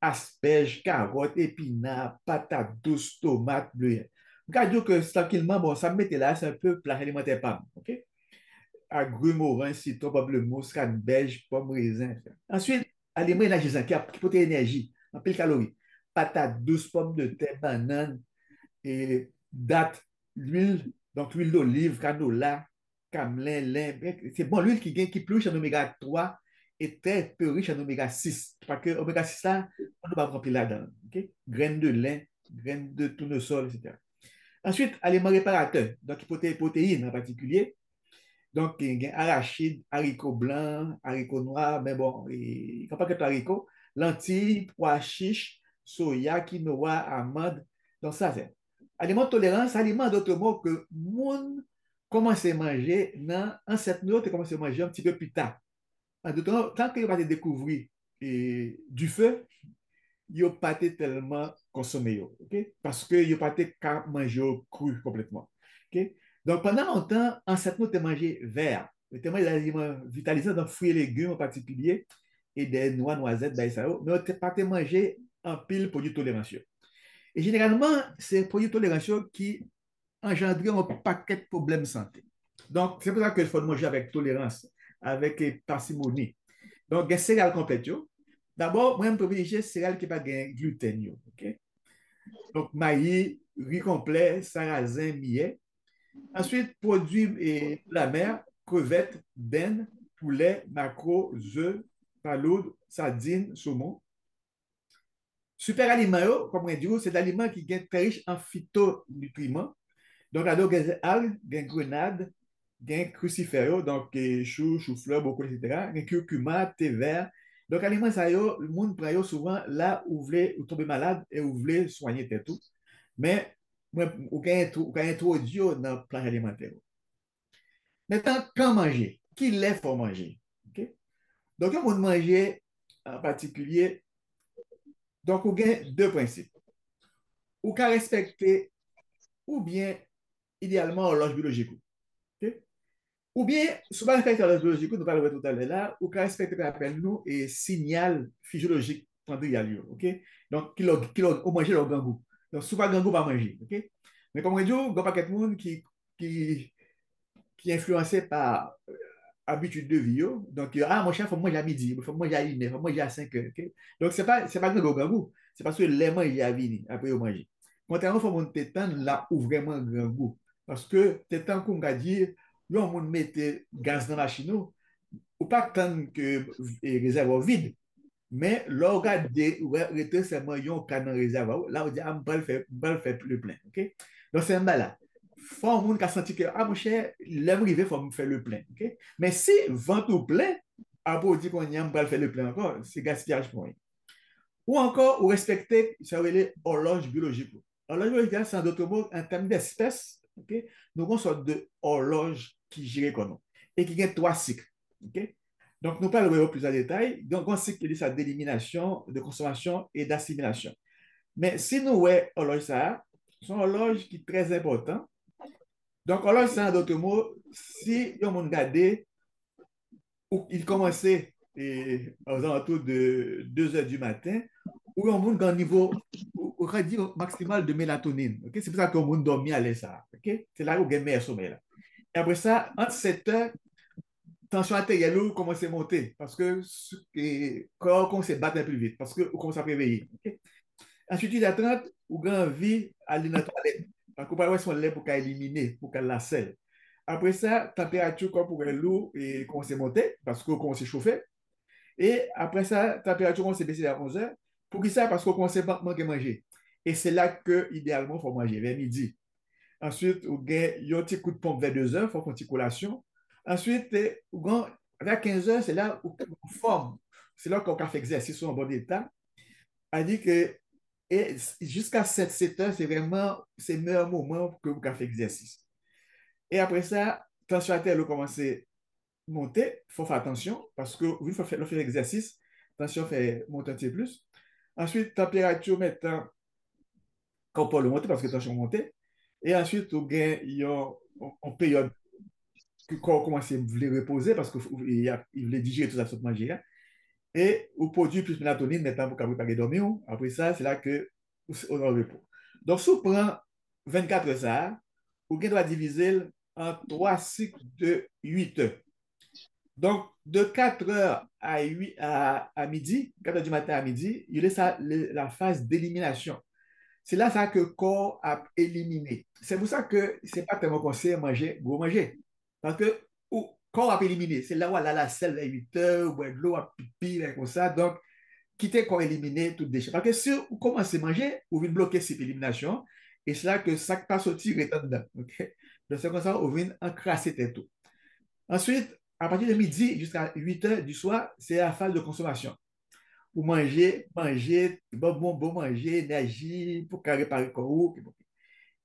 Asperges, carottes, épinards, patates douces, tomates, bleuets. Je dire que tranquillement, bon, ça me mettait là, c'est un peu plat alimentaire PAM. OK? Agrumes, orange, citron, pamplemousse, canneberge, pomme, raisin. Ensuite, aliments énergisants qui apportent énergie, en pile calories. Patates douces, pommes de terre, bananes, et dattes, l'huile, donc l'huile d'olive, canola, camelin, lin. C'est bon, l'huile qui est plus riche en oméga 3 et très peu riche en oméga 6. Parce que oméga 6, là, on ne va pas remplir là-dedans. Okay? Graines de lin, graines de tournesol, etc. Ensuite, aliments réparateurs, donc protéines en particulier. Donc, il y a arachides, haricots blancs, haricots noirs, mais bon, il n'y a pas que haricots, lentilles, pois chiches, soya, quinoa, amandes. Donc, ça, c'est aliment de tolérance, aliment d'autres mots que monde commence à manger dans en cette note, commence à manger un petit peu plus tard. En d'autres mots, tant qu'il va découvrir du feu, il n'a pas été tellement consommé, ok? Parce qu'il n'a pas été qu'à manger cru complètement. Ok? Donc, pendant longtemps, en cette note, tu mangé vert. Tu mangé des aliments vitalisants, donc fruits et légumes en particulier, et des noix, noisettes, mais tu n'as pas mangé en pile produits tolérantieux. Et généralement, c'est produits tolérantieux qui engendrent un paquet de problèmes de santé. Donc, c'est pour ça qu'il faut manger avec tolérance, avec parcimonie. Donc, il y a céréales complètes. D'abord, moi, je privilégie céréales qui n'ont pas de gluten. Okay? Donc, maïs, riz complet, sarrasin, millet. Ensuite, produits et la mer, crevettes, dinde, poulet, maquereau, œufs, paloudes, sardines, saumon. Super aliments, comme on dit, c'est l'aliment qui est très riche en phytonutriments. Donc, il y a des algues, des grenades, des crucifères, donc choux, chou-fleur, beaucoup, etc. Des curcuma, thé vert. Donc, aliments, ça, le monde prend souvent là où vous voulez tomber malade et où vous voulez soigner tout. Mais, vous avez introduit dans le plan alimentaire. Maintenant, quand manger? Qui lait faut manger? Okay? Donc, on va manger en particulier, donc, vous avez deux principes. Ou qu'à respecter, ou bien, idéalement, l'horloge biologique. Okay? Ou bien, souvent, le caractère biologique, nous parlons tout à l'heure là, ou qu'à respecter ce qu'on appelle nous et signal physiologique pendrial. OK? Donc, au manger le gangou. Donc, souvent, gangou va manger. OK? Mais comme on dit, il n'y a pas quelqu'un qui, qui est influencé par habitude de vie. Donc, ah, mon chef, il faut manger à midi, il faut manger à 1 heure, il faut manger à 5 heures. Okay? Donc, c'est pas grand goût, c'est parce que les manger à venir, après, vous manger. Contrairement, il faut monter temps là où vraiment grand goût. Parce que, c'est temps qu'on va dire, là, on mettre gaz dans la machine, ou pas tant que réservoir vide, mais là, on regarde, rester seulement un canon réservoir, là, on dit, ah, on va le faire le plein. Okay? Donc, c'est un mal là. faut un monde qui a senti que, ah, mon cher, l'heure arrivée, il faut me faire le plein. Okay? Mais si vente au plein, après, on dit qu'on y a pas faire le plein encore, c'est gaspillage pour rien. Ou encore, ou respecter, ça veut dire horloge biologique. Horloge biologique, c'est en d'autres mots, en termes d'espèces, okay? Nous avons une sorte de horloge qui gère comme nous et qui a trois cycles. Okay? Donc, nous parlerons plus en détail. Donc, un cycle qui est sa d'élimination, de consommation et d'assimilation. Mais si nous voyons horloge, ça, c'est une horloge qui est très importante. Donc, horloge, c'est en d'autres mots, si on regarde, il commençait aux alentours de 2 heures du matin, où on monte un niveau au radio maximal de mélatonine. Okay? C'est pour ça qu'on monte dormir à l'aise. Okay? C'est là où on gagne meilleur sommeil. Là. Et après ça, entre 7 heures, tension artérielle commence à monter parce que le corps commence à battre un peu plus vite parce qu'on commence à réveiller. Okay? Ensuite, il y a 30, ou a envie d'aller dans la toilette. Parce qu'on peut avoir son lait pour qu'elle élimine, pour qu'elle la selle. Après ça, température comme pour l'eau et commence à monter parce qu'on commence à chauffer. Et après ça, température commence à baisser à 11 heures. Pour qui ça? Parce qu'on commence à manquer manger. Et c'est là que, idéalement, il faut manger, vers midi. Ensuite, on a un petit coup de pompe vers 2 heures, il faut faire une petite collation. Ensuite, vers 15 heures, c'est là où on forme. C'est là qu'on fait exercice en bon état. A dit que et jusqu'à 7 heures, c'est vraiment le meilleur moment que vous faire exercice. Et après ça, tension artérielle commence à monter, il faut faire attention parce que oui, il faut faire l'exercice, tension fait monter un petit peu plus. Ensuite, température maintenant, qu'on peut le monter parce que tension monte. Et ensuite, on gagne en période que le corps commence à vouloir reposer parce qu'il voulait digérer tout ça, tout manger. Et on produit plus de mélatonine maintenant pour qu'on puisse dormir. Après ça, c'est là que on en repos. Donc, si on prend 24 heures, ça, on doit diviser en 3 cycles de 8 heures. Donc, de 4 heures à midi, 4 heures du matin à midi, il y a ça, la phase d'élimination. C'est là ça que le corps a éliminé. C'est pour ça que ce n'est pas tellement conseillé manger, gros manger. Parce que le corps a éliminé. C'est là où elle a la selle à 8 heures, où de l'eau a pipi, comme ça. Donc, quitter qu'on éliminer tout déchet. Parce que si vous commencez à manger, vous venez bloquer cette élimination. Et c'est là que ça passe au tir et dedans. Okay? Donc, c'est comme ça, vous venez encrasser tout. Ensuite, à partir de midi jusqu'à 8 heures du soir, c'est la phase de consommation. Pour manger, bon manger, énergie, pour réparer le corps.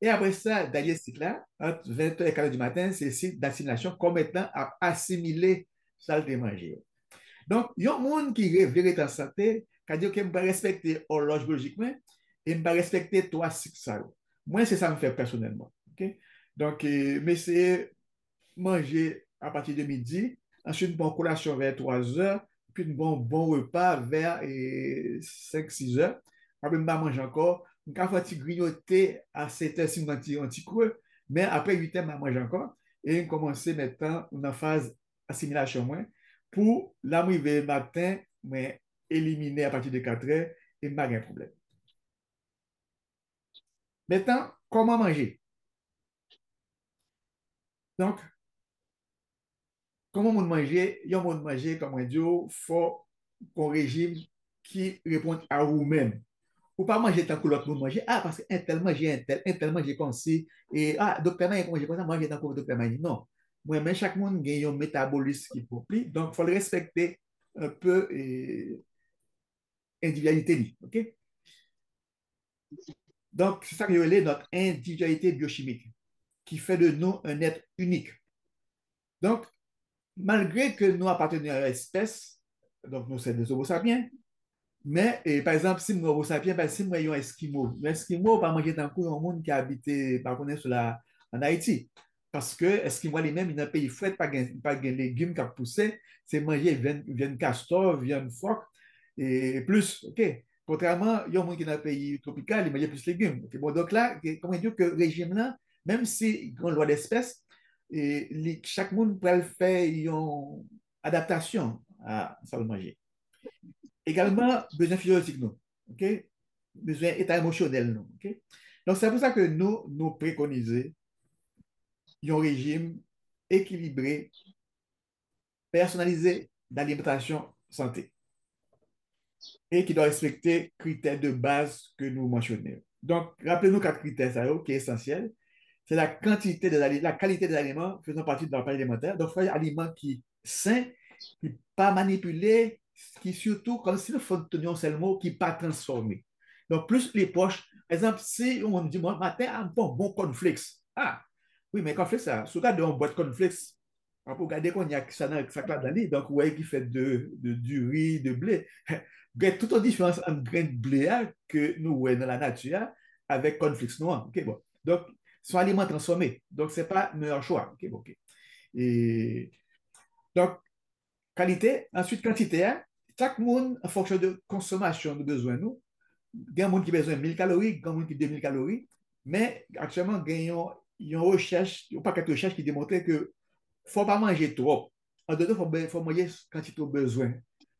Et après ça, d'ailleurs, ce cycle-là, entre 20 h et 4 h du matin, c'est le cycle d'assimilation, comme maintenant à assimiler ça de manger. Donc, il y a un monde qui rêve en santé, qui dit que je vais respecter l'horloge biologiquement et je vais respecter trois cycles. Moi, c'est ça que je fais personnellement. Okay? Donc, mais c'est manger à partir de midi, ensuite une bonne collation vers 3 heures, puis un bon repas vers 5-6 heures. Après, je vais manger encore. Je vais faire un petit grignoter à 7 heures si je un petit creux, mais après 8 heures, je vais manger encore. Et je commence maintenant une phase assimilation moins pour l'arrivée matin, mais éliminer à partir de 4 heures et pas de problème. Maintenant, comment manger? Donc, comment on manger? Il y a un manger, comme on dit, il faut un régime qui répond à vous-même. Ou pas manger tant que l'autre monde manger. Ah, parce qu'un tel mange un tel mange comme si. Et ah, docteur Maï, manger comme ça, manger tant que docteur Maï. Non. Moi-même, chaque monde a un métabolisme qui est propre. Donc, il faut le respecter un peu individualité. OK? Donc, c'est ça que je notre individualité biochimique qui fait de nous un être unique. Donc, malgré que nous appartenons à l'espèce, donc nous sommes des homo sapiens, mais par exemple, si nous homo sapiens, ben, si nous sommes esquimaux, l'esquimau pas manger tant coup un monde qui habite par contre en Haïti. Parce que esquimaux les-mêmes, ils n'ont pas pays frais, pas de légumes qui ont poussé, c'est manger viande castor, viande phoque et plus. OK? Contrairement, il y a un monde qui est dans un pays tropical, il mange plus de légumes. Okay? Bon, donc là, comment dire que le régime là, même si il y a une loi d'espèce, et chaque monde peut faire une adaptation à ça le manger. Également, besoin physiologique, nous. OK? Besoin état émotionnel, nous. OK? Donc, c'est pour ça que nous préconisons un régime équilibré, personnalisé d'alimentation santé et qui doit respecter critères de base que nous mentionnons. Donc, rappelez-nous 4 critères, ça, qui est essentiel. c'est la quantité des aliments, la qualité des aliments faisant partie de la panier alimentaire. Donc, il faut des aliments qui sains, qui pas manipulés, qui surtout, comme si le fond de c'est le mot, qui pas transformé. Donc, plus les poches, par exemple, si on dit, moi, matin, un bon cornflakes. Ah, oui, mais cornflakes, ça, surtout dans une boîte cornflakes, on peut regarder qu'on y a ça dans ça là donc, vous voyez qui fait du riz, de blé. Il y a toute une différence entre grain de blé que nous voyons dans la nature avec cornflakes noirs. OK, bon. Donc, sont aliments transformés. Donc, ce n'est pas le meilleur choix. OK, bon, OK. Et donc, qualité, ensuite quantité. Hein. Chaque monde, en fonction de consommation de besoin, nous, il y a un monde qui a besoin de 1000 calories, il y a un monde qui a 2000 calories, mais actuellement, il y a une recherche, ou pas quelque recherche qui démontrait que ne faut pas manger trop. En d'autres, il faut manger quand il a besoin.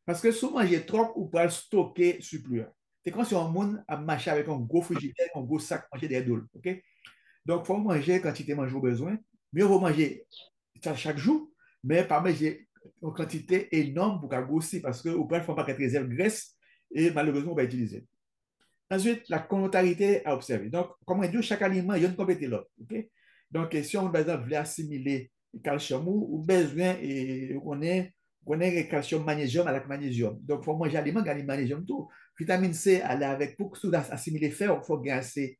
Parce que si vous mangez trop, vous pouvez stocker surplus. C'est comme si on monde a marché avec un gros frigidaire, un gros sac, manger des doules. OK? Donc, il faut manger quand tu manges au besoin. Mieux vaut manger chaque jour, mais pas manger en quantité énorme pour qu'elle grossisse parce que vous pouvez faire pas réserve graisse et malheureusement, on va utiliser. Ensuite, la complémentarité à observer. Donc, comme on dit, chaque aliment, il y a une complété l'autre. Okay? Donc, si on, par exemple, veut assimiler le calcium ou besoin, et on est le calcium magnésium avec magnésium. Donc, il faut manger aliment, gagner magnésium, tout. Vitamine C, aller avec, pour assimiler fer, il faut gagner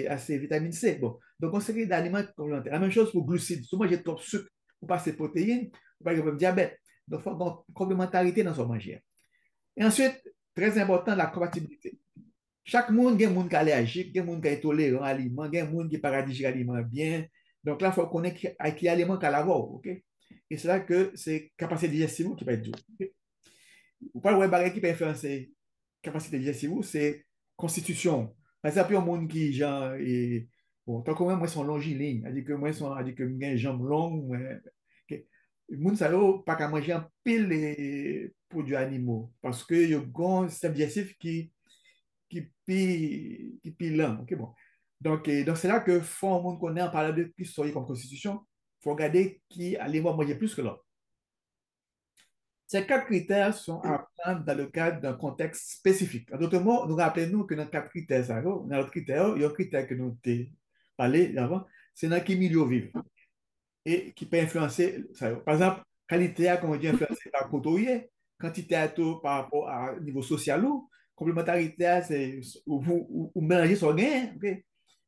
assez vitamine C. Bon. Donc, on sait d'aliments complémentaires. La même chose pour glucides. Si on mange trop de sucre, pour passer protéines, pour pas avoir diabète. Donc, il faut avoir une complémentarité dans son manger. Et ensuite, très important, la compatibilité. Chaque monde, il y a un monde qui est allergique, il y a un monde qui est tolérant à l'aliment, il y a un monde qui n'est pas digérer l'aliment bien. Donc là, il faut connaître à qui aliment qu'à l'avoir. OK? Et c'est là que c'est capacité digestive qui peut être dur. OK? Ou pas le bagage qui peut influencer capacité digestive, c'est constitution. Par exemple, il y a un monde qui, genre, et, bon, tant que moi, sont longiligne, c'est-à-dire que moi, c'est-à-dire que j'ai une jambe longue. OK. Le monde, ça n'a pas qu'à manger un pile de produits animaux parce qu'il y a un système digestif qui pile lent. OK, bon. Donc c'est là que faut un monde connaît en parlant de qui sont comme constitution. Il faut regarder qui allait manger plus que l'autre. Ces quatre critères sont à prendre dans le cadre d'un contexte spécifique. En d'autres mots, nous rappelons que dans quatre critères, dans notre critère, il y a un critère que nous avons parlé avant, c'est dans quel milieu vivre et qui peut influencer ça. Par exemple, qualité, comme on dit, influencé par côtoyer, quantité à tout par rapport à niveau social ou complémentarité, c'est ou mélanger son gain. OK?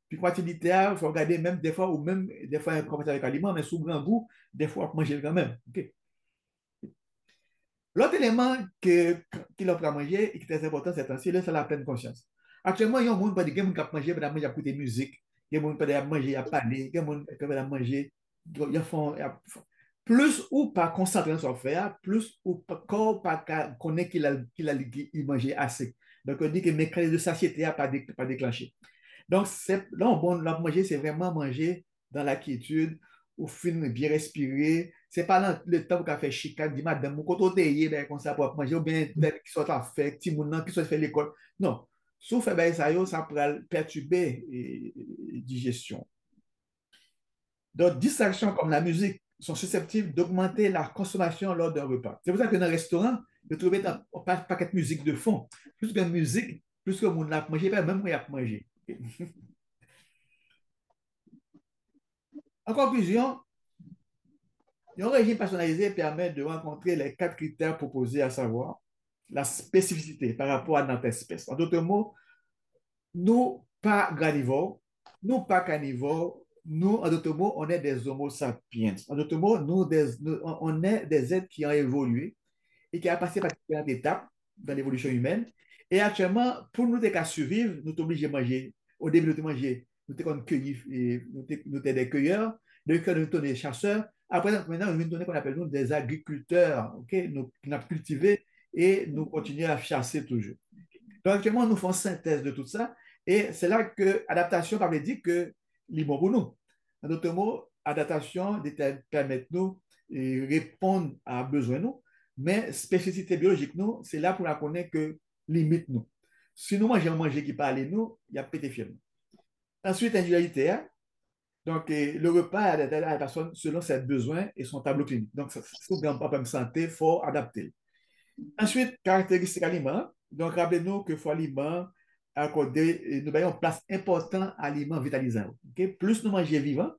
Puis quantité, il faut regarder même des fois, ou même des fois, comme avec aliment, mais sous grand goût, des fois, manger quand même. OK? L'autre élément qu'il a pour manger et qui est très important, c'est la pleine conscience. Actuellement, il y a un monde qui a manger, mais manger à écouter musique, il y a un monde qui a manger à parler, il y a un monde qui a manger, plus ou pas concentrer sur faire, plus ou pas connaître qu'il manger assez. Donc, on dit que le mécanisme de satiété n'a pas déclenché. Donc, là, bon, la manger, c'est vraiment manger dans la quiétude, au film, bien respirer. C'est pas dans le temps qu'on fait chicane, dit madame, mon côté, ben, comme ça, pour manger, ou bien tel qui soit à faire, petit moun qui soit fait l'école. Non. Sauf que ben, ça pourrait perturber la digestion. Donc, distractions comme la musique sont susceptibles d'augmenter la consommation lors d'un repas. C'est pour ça que dans un restaurant, vous trouvez un paquet de musique de fond. Plus que musique, plus que mon a mangé, même moi, il a mangé. En conclusion, un régime personnalisé permet de rencontrer les quatre critères proposés, à savoir la spécificité par rapport à notre espèce. En d'autres mots, nous, pas granivores, nous, pas carnivores, nous, en d'autres mots, on est des homo sapiens. En d'autres mots, on est des êtres qui ont évolué et qui ont passé par différentes étapes dans l'évolution humaine. Et actuellement, pour nous qu'à survivre, nous sommes obligés de manger. Au début, nous manger, nous sommes cueillis, nous sommes des cueilleurs, nous sommes des chasseurs. Après, maintenant, nous sommes qu'on appelle nous des agriculteurs, okay? Nous avons cultivé et nous continuons à chasser toujours. Donc, actuellement, nous faisons synthèse de tout ça. Et c'est là que l'adaptation veut dire que libre pour nous. En d'autres mots, adaptation permet nous de répondre à besoin nous, mais spécificité biologique nous, c'est là pour la connaître que limite nous. Si nous mangeons manger qui parle nous, il y a pété film. Ensuite, individualité. Hein? Donc, le repas adapté à la personne selon ses besoins et son tableau clinique. Donc, si vous avez un problème de santé, il faut adapter. Ensuite, caractéristiques aliments. Donc, rappelez-nous que faut aliment accorder, nous avons une place importante à aliments vitalisants. Okay? Plus nous mangeons vivant,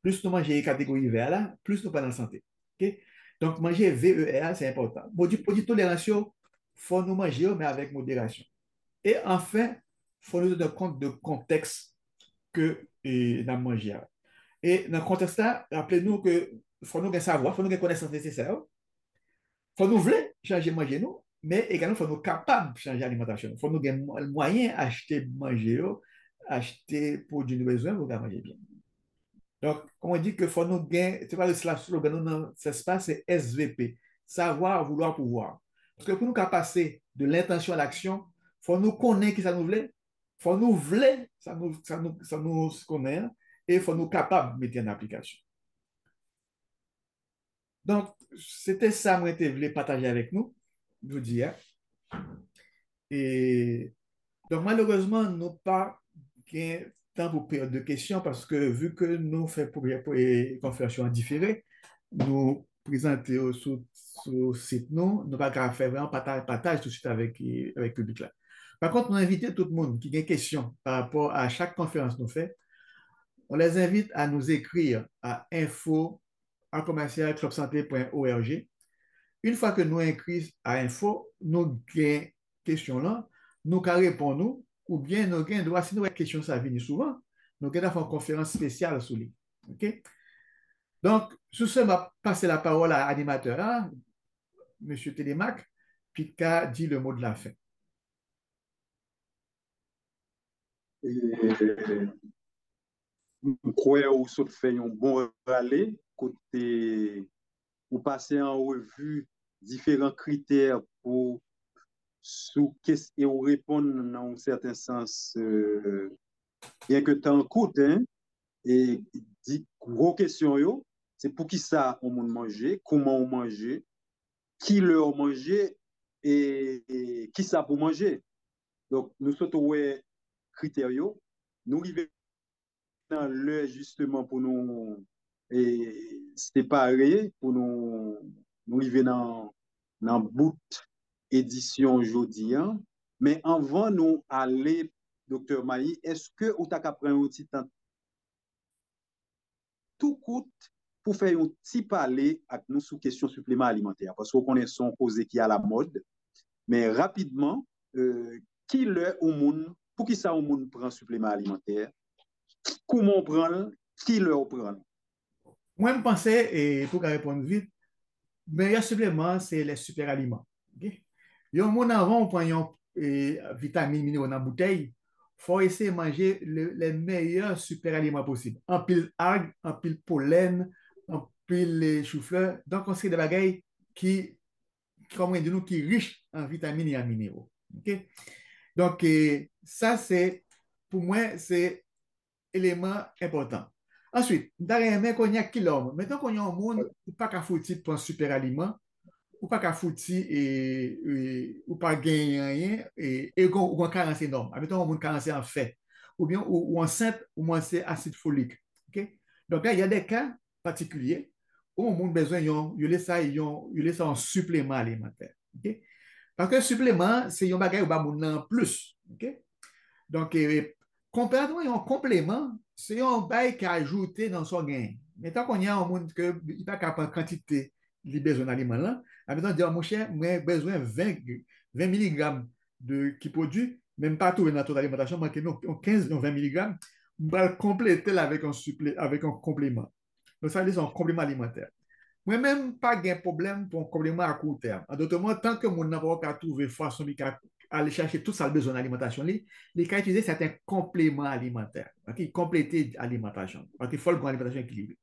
plus nous mangeons catégorie vert là, plus nous pas en santé. Okay? Donc, manger VEA, c'est important. Pour dire tolérance, il faut nous manger, mais avec modération. Et enfin, il faut nous donner compte de contexte que nous mangeons. Et dans le contexte là, rappelez-nous que faut nous savoir, faut nous connaissance nécessaire, faut nous vouloir changer manger nous, mais également faut nous capables de changer l'alimentation. Faut nous gagner moyen d'acheter manger, acheter pour du besoin pour manger bien. Donc, on dit que faut nous gagner, c'est pas le slogan, non, c'est SVP, savoir, vouloir, pouvoir. Parce que pour nous passer de l'intention à l'action, faut nous connaître qui ça nous voulait, faut nous vouloir, ça nous connaît, et faut nous capables de mettre en application. Donc, c'était ça, moi, que je voulais partager avec nous, je vous dis. Hein. Et donc, malheureusement, nous n'avons pas temps pour période de questions parce que vu que nous faisons pour conférence en différé, nous présenter sur le site, nous ne pas faire vraiment partage tout de suite avec le public là. Par contre, nous invitons tout le monde qui a des questions par rapport à chaque conférence nous fait. On les invite à nous écrire à info@clubsanté.org. Une fois que nous écrivons à info, nous avons question là, nous répondons, ou bien nous avons droit, si nous avons question, ça vient souvent, nous avons fait une conférence spéciale sur lui. OK? Donc, sur ce, je vais passer la parole à l'animateur, hein, M. Télémac, puis qui a dit le mot de la fin. Je crois que vous fait un bon rallye, côté vous passez en revue différents critères pour et vous répondre dans un certain sens, bien que temps coûte, hein, et dit gros question, c'est pour qui ça on manger, comment on manger, qui leur manger et qui ça pour manger. Donc, nous sommes ouais, critères, nous arrivons dans l'heure justement pour nous séparer, pour nous arriver dans bout édition aujourd'hui. Hein. Mais avant nous aller, docteur Maï, est-ce que vous avez pris un petit temps tout coûte pour faire un petit parler avec nous sous question supplément alimentaire? Parce qu'on connaît son causé qui est à la mode. Mais rapidement, qui le au monde, pour qui ça au monde prend supplément alimentaire? Comment on prend? Qui le prend? Moi, je pensais, et pour répondre vite, le meilleur supplément, c'est les super aliments. Okay? Il y a un monde avant, on prend vitamines, minéraux dans la bouteille. Il faut essayer de manger les meilleurs super aliments possibles. En pile algues, en pile pollen, en pile chou-fleur. Donc, on sait des bagailles comme on dit, nous, qui sont riches en vitamines et en minéraux. Okay? Donc, ça, c'est, pour moi, c'est élément important. Ensuite, dans les mains qu'on y a qui l'homme. Maintenant qu'on y a un monde, pas qu'à foutre pour un super aliment, ou pas qu'à foutre ou pas gagner rien, et qu'on carence énorme. Mettons, on carence en fait, ou bien ou enceinte, ou moins c'est acide folique. Okay? Donc là, il y a des cas particuliers où on a besoin, il laisse ça en supplément alimentaire. Okay? Parce que supplément, c'est un bagage où on a plus. Okay? Donc, comparativement à un complément, c'est un bail qui a ajouté dans son gain. Mais tant qu'on y a un monde qui n'est pas capable de quantité de besoin d'aliment là, maintenant, dire, mon cher, moi, besoin de 20 mg qui produit, même pas tout dans notre alimentation, mais 15 ou 20 mg, on va le compléter avec avec un complément. Donc, ça, c'est un complément alimentaire. Moi-même, pas de problème pour un complément à court terme. En d'autres mots, tant que mon n'a pas trouvé façon de aller chercher tout ça le besoin d'alimentation, les cas utiliser certains compléments alimentaires, okay? Compléter l'alimentation. Il faut une alimentation équilibrée.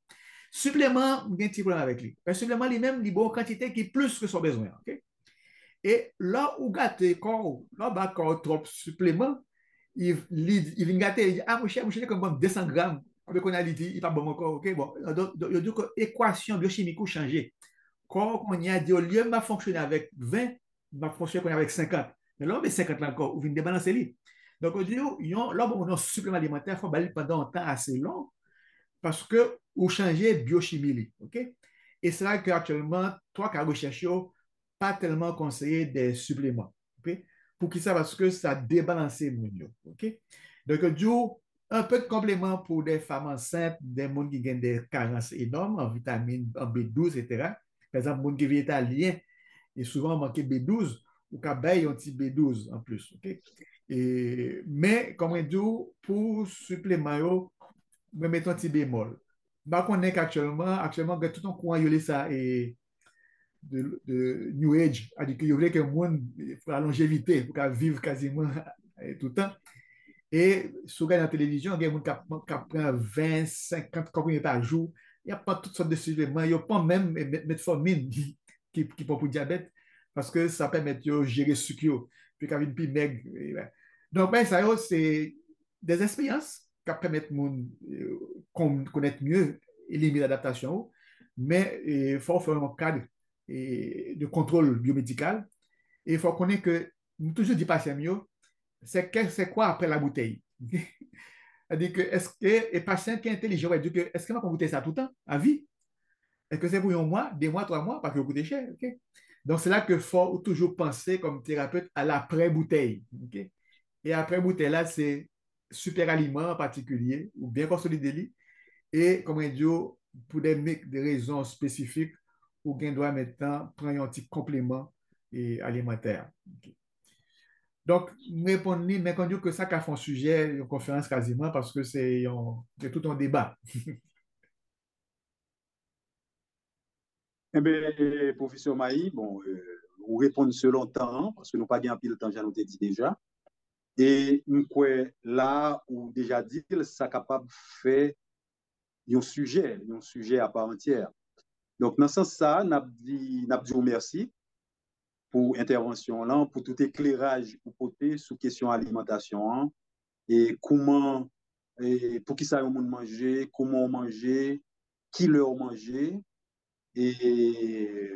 Supplément, il y a un petit problème avec lui. Le supplément lui-même, il y a une quantité qui est plus que son besoin. Okay? Et là où gâter corps, là bas corps trop supplément, il vient gâter, il dit, ah, mon cher, comme bon 200 grammes. Avec on a dit, il n'est pas bon encore. Ok, bon. Donc, il dit que l'équation biochimique a changé. Quand on y a dit, au lieu de fonctionner avec 20, il va fonctionner avec 50. Mais là, on met 50 là encore, on vient débalancer lui. Donc, on dit, là, on a un supplément alimentaire, il faut balayer pendant un temps assez long parce que vous changez biochimie. OK? Et c'est là qu'actuellement, toi qui as recherché, pas tellement conseillé des suppléments. Okay? pour qui ça? Parce que ça débalance mon yo. OK? Donc, du un peu de complément pour des femmes enceintes, des gens qui ont des carences énormes en vitamines, en B12, etc. Par exemple, les gens qui sont italiens, et souvent manquent B12, ou qui ont un petit B12 en plus. OK? Mais, comme on dit, pour supplément, je mets un petit bémol. Bah, on est actuellement, tout un courant, ça, et New Age, c'est-à-dire qu'il voulait que le monde, pour la longévité, pour qu'elle vive quasiment tout le temps. Et si vous regardez la télévision, il y a des gens qui prennent 20, 50 comprimés par jour. Il n'y a pas toutes sortes de suppléments. Il n'y a pas même metformine qui pour diabète parce que ça permet de gérer le sucre, puis qu'il y a une plus maigre. Donc, ben, ça, c'est des expériences qui permettent de connaître mieux et limiter l'adaptation. Mais il faut faire un cadre de contrôle biomédical. Et il faut connaître que, toujours dit patient mieux, c'est quoi après la bouteille? C'est-à-dire que est-ce que les patients qui est intelligent va dire que est-ce qu'on va goûter ça tout le temps, à vie? Est-ce que c'est pour un mois, 2 mois, 3 mois, parce que ça coûte cher? Okay? Donc, c'est là qu'il faut toujours penser comme thérapeute à l'après-bouteille. Okay? Et après-bouteille, là, c'est super aliment en particulier, ou bien consolider. Et, comme on dit, pour des raisons spécifiques, ou bien doit maintenant prendre un petit complément alimentaire. Okay? Donc, me répondre, mais quand on dit que ça qu'a fait un sujet, une conférence quasiment, parce que c'est tout un débat. Eh bien, professeur Maï, bon, vous répondez selon le temps, parce que nous n'avons pas pile de temps, j'en ai dit déjà. Et là, où déjà dit, ça capable de faire un sujet à part entière. Donc, dans ce sens, ça, nous dit merci pour l'intervention là, pour tout éclairage pour côté sur question alimentation hein, et comment, et pour qui ça on manger, comment manger, qui leur manger. Et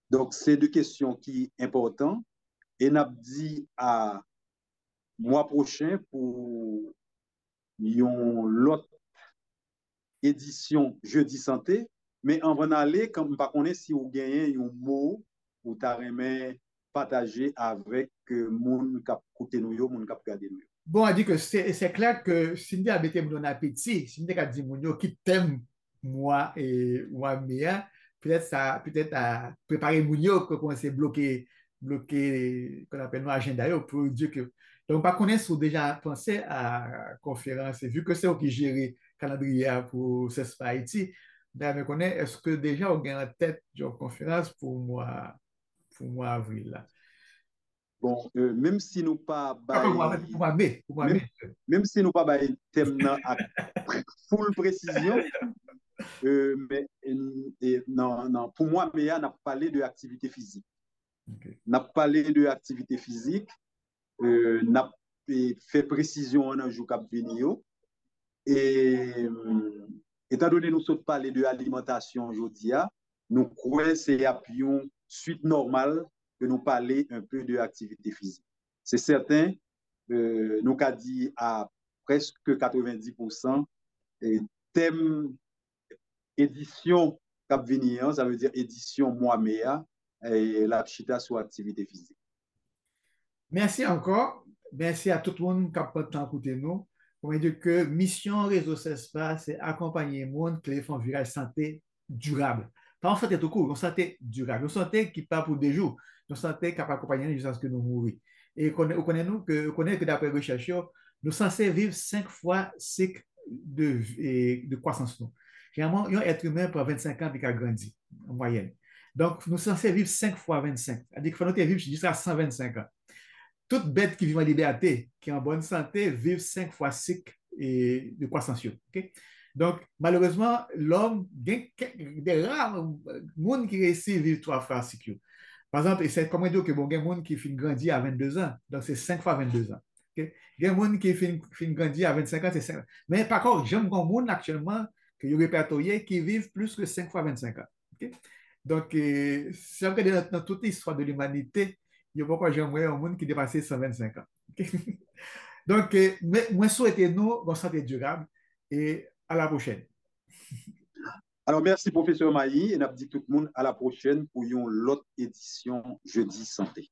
donc, c'est deux questions qui sont importantes. Et nous dit à mois prochain pour l'autre édition Jeudi Santé. Mais on va aller, comme par contre, si vous gagnez un mot ou tu as partager avec les gens qui écoutent nous, les gens qui regardent nous. Bon, on dit que c'est clair que si nous avons mon appétit, si nous avons dit mon qui t'aime moi et moi Mia, peut-être ça, peut-être à préparer mon que commencer à bloquer, qu'on appelle nos agenda pour dire que. Donc, par contre, si vous déjà pensé à la conférence, et vu que c'est vous qui gérez le calendrier pour CESFA Haïti, ben, me connaît, est-ce que déjà vous avez en tête une conférence pour moi avril là? Bon, même si nous pas Pas pour moi, mai, pour moi, même, mai. même si nous pas thème à full précision, mais non, non, pour moi, mais on a parlé de activité physique. Okay. On a parlé de activité physique, on a fait précision en un jour cap venir. Et étant donné nous sommes parlé de alimentation aujourd'hui, nous croyons que c'est une suite normale que nous parler un peu de activité physique. C'est certain, nous avons dit à presque 90%, thème édition cap venir, ça veut dire édition mois méa, et la chita sur activité physique. Merci encore. Merci à tout le monde qui a pas de temps écouter nous. On va dire que mission réseau CESPA, c'est accompagner le monde qui font virage santé durable. Pas en santé tout court, une santé durable. Une santé qui pas pour des jours. Une santé qui va accompagner jusqu'à ce que nous mourons. Et connaissons que d'après recherche, nous sommes censés vivre 5 fois cycle de croissance. Généralement, un être humain pour 25 ans puis qu'il grandit en moyenne. Donc, nous sommes censés vivre 5 fois 25. C'est-à-dire qu'il faut vivre jusqu'à 125 ans. Toute bête qui vit en liberté, qui est en bonne santé, vivent 5 fois cycle de croissance. Okay? Donc, malheureusement, l'homme, des rares gens qui réussissent à vivre 3 fois cycle. Par exemple, c'est comme dire que bon, il y a des gens qui finissent grandir à 22 ans, donc c'est 5 fois 22 ans. Okay? Il y a des gens qui finissent grandir à 25 ans, c'est 5 ans. Mais par contre, j'aime des gens actuellement que je répertorié qui vivent plus que 5 fois 25 ans. Okay? Donc, si on regarde dans toute l'histoire de l'humanité, il y a pourquoi j'aimerais un monde qui dépasse 125 ans. Donc, moi, souhaitez nous une santé durable et à la prochaine. Alors, merci, professeur Maï, et nous dit tout le monde à la prochaine pour une autre édition Jeudi Santé.